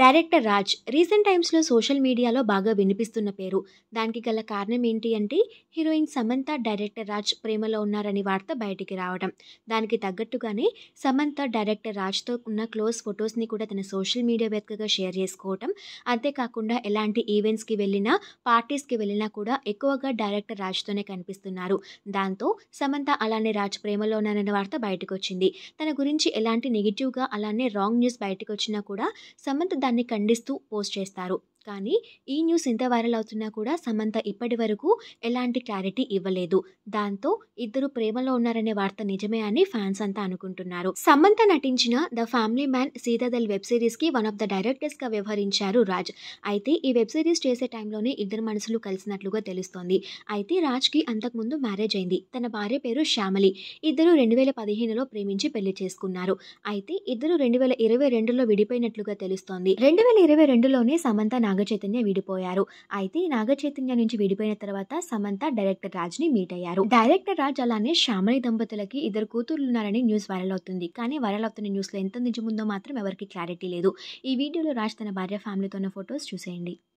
Director Raj recent టైమ్స్‌లో social మీడియాలో బాగా వినిపిస్తున్న పేరు. దానికి గల కారణం ఏంటి అంటే, హీరోయిన్ సమంత, డైరెక్టర్ రాజ్ ప్రేమలో ఉన్నారని వార్త బయటికి రావడం. దానికి తగ్గట్టుగానే సమంత డైరెక్టర్ రాజ్‌తో ఉన్న క్లోజ్ ఫోటోస్‌ని కూడా తన సోషల్ మీడియా వేదికగా షేర్ చేసుకోవటం. అంతేకాకుండా ఎలాంటి ఈవెంట్స్‌కి వెళ్ళినా, పార్టీస్‌కి వెళ్ళినా కూడా ఎక్కువగా డైరెక్టర్ రాజ్‌తోనే కనిపిస్తున్నారు. దాంతో సమంత అలానే రాజ్ ప్రేమలో ఉన్నారన్న వార్త బయటకొచ్చింది. తన గురించి ఎలాంటి నెగెటివ్‌గా అలానే రాంగ్ న్యూస్ బయటకొచ్చినా కూడా సమంత దాన్ని ఖండిస్తూ పోస్ట్ చేస్తారు. కానీ ఈ న్యూస్ ఇంత వైరల్ అవుతున్నా కూడా సమంత ఇప్పటివరకు ఎలాంటి క్లారిటీ ఇవ్వలేదు. దాంతో ఇద్దరు ప్రేమలో ఉన్నారనే వార్త నిజమే అని ఫ్యాన్స్ అంతా అనుకుంటున్నారు. సమంత నటించిన the family man Citadel web సిరీస్‌కి వన్ ఆఫ్ ద డైరెక్టర్స్‌గా వ్యవహరించారు రాజ్. అయితే ఈ వెబ్ సిరీస్ చేసే టైంలోనే ఇద్దరు మనసులు కలిసినట్లుగా తెలుస్తోంది. అయితే రాజ్‌కి అంతకుముందు మ్యారేజ్ అయింది. తన భార్య పేరు శ్యామలి. ఇద్దరు 2015లో ప్రేమించి పెళ్లి చేసుకున్నారు. అయితే ఇద్దరు 2022లో విడిపోయినట్లుగా తెలుస్తోంది. 2022లోనే సమంత నాగచైతన్య విడిపోయారు. అయితే నాగచైతన్య నుంచి విడిపోయిన తర్వాత సమంత డైరెక్టర్ రాజ్‌ని మీట్ అయ్యారు. డైరెక్టర్ రాజ్ అలానే శ్యామలి దంపతులకి ఇద్దరు కూతుర్లున్నారని న్యూస్ వైరల్ అవుతుంది. కానీ వైరల్ అవుతున్న న్యూస్‌లో ఎంత నిజముందో మాత్రం ఎవరికీ క్లారిటీ లేదు. ఈ వీడియోలో రాజ్ తన భార్య ఫ్యామిలీతో ఉన్న ఫోటోస్ చూసేయండి.